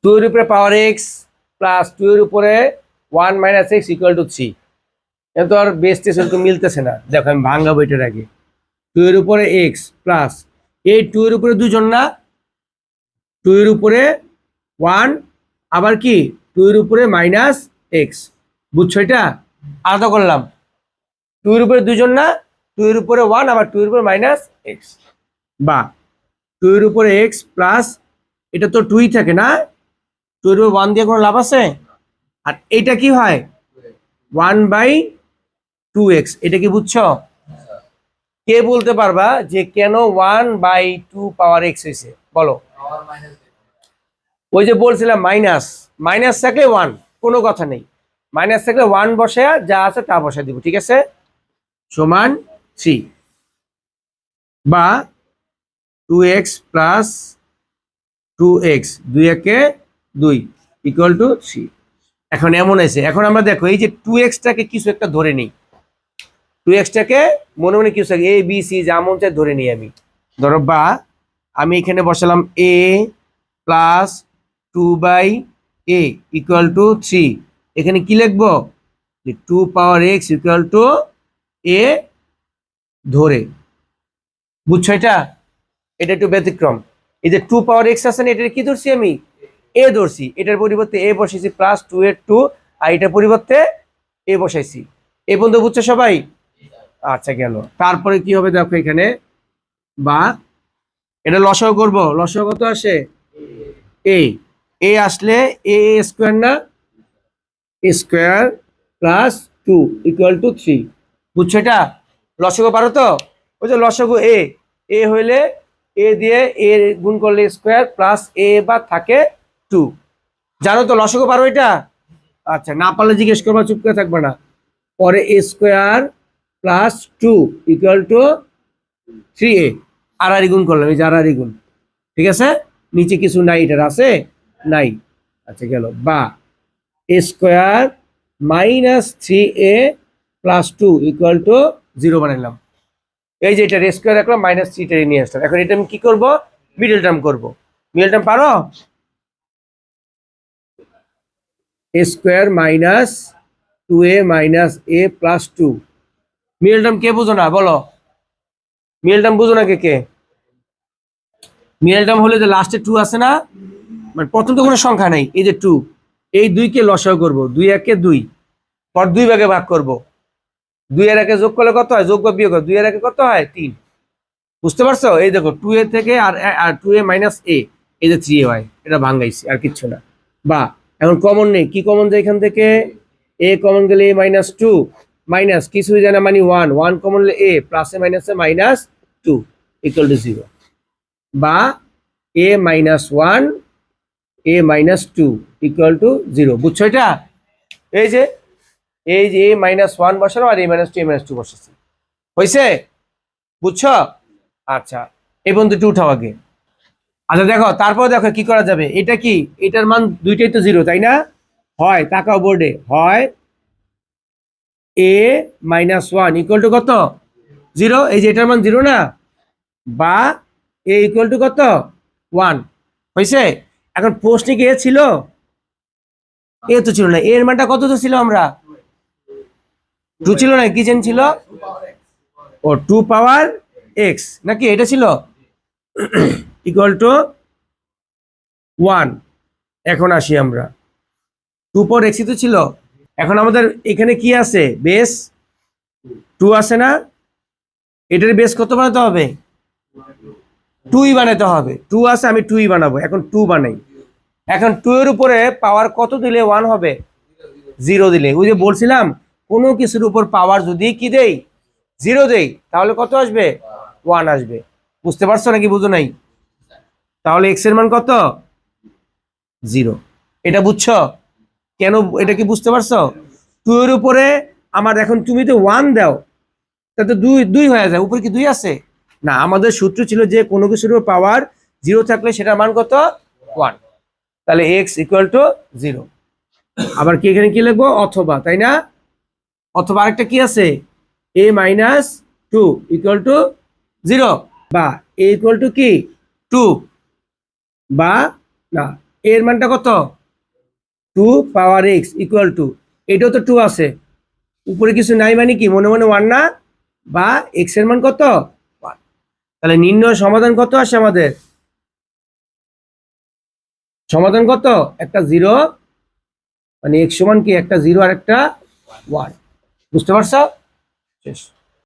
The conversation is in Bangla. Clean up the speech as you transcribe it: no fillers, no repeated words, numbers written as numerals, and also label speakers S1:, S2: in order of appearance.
S1: 2 এর উপরে পাওয়ার এক্স প্লাস 2 এর উপরে 1 মাইনাস এক্স ইকুয়াল টু 3। এটা তো আর বেস টেস এরকম মিলতেছে না। দেখো আমি ভাঙাবো এটার আগে। 2 এর উপরে এক্স প্লাস এই 2 এর উপরে দুজন না, 2 এর উপরে 1 আবার কি 2 এর উপরে মাইনাস এক্স। বুঝছো? এটা আলাদা করলাম। 2 এর উপরে দুজন না, 2 এর উপরে 1 আবার 2 এর উপরে মাইনাস এক্স, বা 2 এর উপরে এক্স প্লাস এটা তো 2ই থাকে না, 2 এর উপরে 1 দিয়ে কোনো লাভ আছে? আর এটা কি হয় 1/2x। এটা কি বুঝছো? কে বলতে পারবা যে কেন 1/2 পাওয়ার এক্স হয়েছে? বলো। ওই যে বলছিলাম মাইনাস, মাইনাস থাকলে 1, কোনো কথা নেই। মাইনাস থাকলে 1 বসে যা আছে তা বসে দিব, ঠিক আছে? সমান 3 বা 2x প্লাস 2x 2 একে 2 ইকুয়াল টু 3। এখন এমন আছে, এখন আমরা দেখো এই যে 2x টাকে কিছু একটা ধরে নিই। 2x টাকে মনে মনে কিছু এ বি সি যা মন চায় ধরে নিই আমি। ধরো বা আমি এখানে বসালাম a plus 2/a equal to 3। এখানে কি লিখবো? যে 2 পাওয়ার x ইকুয়াল টু a ধরে। বুঝছো? এটা এটা একটু ব্যতিক্রম। এই যে 2 পাওয়ার x আছে না, এটা কি ধরছি আমি? a ধরছি। এটার পরিবর্তে a বসাইছি প্লাস 2 এর 2, আর এটার পরিবর্তে a বসাইছি। এই পর্যন্ত বুঝছো সবাই? আচ্ছা গেল। তারপরে কি হবে দেখো এখানে, বা এটা লসাগু করব। লসাগু কত আসে? a। a আসলে a স্কয়ার না, a square plus 2 equal to 3। বুঝছো? এটা লসাগু পারো তো? ওই যে লসাগু a হইলে a দিয়ে a গুণ করলে স্কয়ার প্লাস a বা থাকে 2। জানো তো লসাগু পারো এটা? আচ্ছা, না পারলে জিজ্ঞেস করবা, চুপ করে থাকবে না। পরে a square plus 2 equal to 3a। আর গুণ করলাম, এই যে আর গুণ, ঠিক আছে? নিচে কিছু নাই, এটার আছে নাই। আচ্ছা গেল। বা a square minus 3a plus 2 equal to 0 বানাইলাম। এই যে এটা স্কয়ার রাখলাম, মাইনাস 3টা নিয়ে আসলাম। এখন এটা আমি কি করব? মিডল টার্ম করব। মিডল টার্ম পারো? a square minus 2a minus a plus 2। Middle term কে বুঝো না? বলো। মিডল টার্ম বুঝো না কে কে? মিডল টার্ম হলে যে লাস্টে 2 আছে না, মানে প্রথম তো কোনো সংখ্যা নেই, এই যে 2, এই 2 কে লসাগু করব। 2 একে 2, পর 2 ভাগে ভাগ করব। 2 এর একে যোগ করলে কত হয়? যোগ বা বিয়োগ হয়। 2 এর একে কত হয়? 3। বুঝতে পারছো? এই দেখো 2a থেকে আর 2a মাইনাস a, এই যে 3a হয়। এটা ভাঙাইছি, আর কিচ্ছু না। বা এখন কমন নেই, কি কমন যায় এখান থেকে? a কমন গেলে a মাইনাস 2 মাইনাস কিছুই জানা মানে 1, 1 কমন হলে a প্লাসে মাইনাসে মাইনাস 2 ইকুয়াল টু 0। বা a minus 1 a minus 2 equal to 0। বুঝছো? এটা এই যে a মাইনাস 1 বসানো আর a মাইনাস 2 a মাইনাস 2 বসাচ্ছি, হয়েছে? বুঝছো? আচ্ছা, এই বন্ধুটি উঠাও আগে। আচ্ছা দেখো, তারপর দেখো কি করা যাবে। এটা কি, এটার মান দুইটাই তো 0, তাই না? হয়, তাকাও বোর্ডে, হয় a মাইনাস 1 ইকুয়াল টু কত? 0। এই যে এটার মান 0 না, বা a ইকুয়াল টু কত? 1। হয়েছে? এখন প্রশ্নে কি এ ছিল? এ তো ছিল না। এর মানটা কত তো ছিল? আমরা 2 ছিল না, কি চেন ছিল? ও 2 পাওয়ার এক্স নাকি, এটা ছিল ইকুয়াল টু 1। এখন আসি আমরা, 2 পাওয়ার এক্সই তো ছিল। এখন আমাদের এখানে কি আছে? বেস 2 আছে না, এটার বেস কত বানাতে হবে? 2ই বানাতে হবে। 2 আছে, আমি 2ই বানাবো। এখন 2 বানাই। এখন 2 এর উপরে পাওয়ার কত দিলে 1 হবে? 0 দিলে। ওই যে বলছিলাম, কোনো কিছুর উপর পাওয়ার যদি কি দেই? 0 দেই, তাহলে কত আসবে? 1 আসবে। বুঝতে পারছো নাকি বুঝো নাই? তাহলে এক্স এর মান কত? 0। এটা বুঝছো? কেন? এটা কি বুঝতে পারছো? 2 এর উপরে আমার, এখন তুমি তো 1 দাও, তাতে 2 2 হয়ে যায়। উপরে কি 2 আছে? না, আমাদের সূত্র ছিল যে কোনো কিছুর উপর পাওয়ার 0 থাকলে সেটার মান কত? 1। তাহলে এক্স ইকুয়াল টু 0। আবার কি এখানে কি লিখবো? অথবা, তাই না? অথবা আরেকটা কি আছে? a মাইনাস 2 ইকুয়াল টু 0, বা a ইকুয়াল টু কি 2, বা না এর মানটা কত 2 পাওয়ার এক্স ইকুয়াল টু, এটাও তো 2 আছে, উপরে কিছু নাই মানে কি মনে মনে 1 না, বা এক্স এর মান কত 1। তাহলে নির্ণয় সমাধান কত আসে আমাদের, সমাধান কত একটা 0, মানে এক্স সমান কি একটা 0 আর একটা 1। বুঝতে পারছো? শেষ।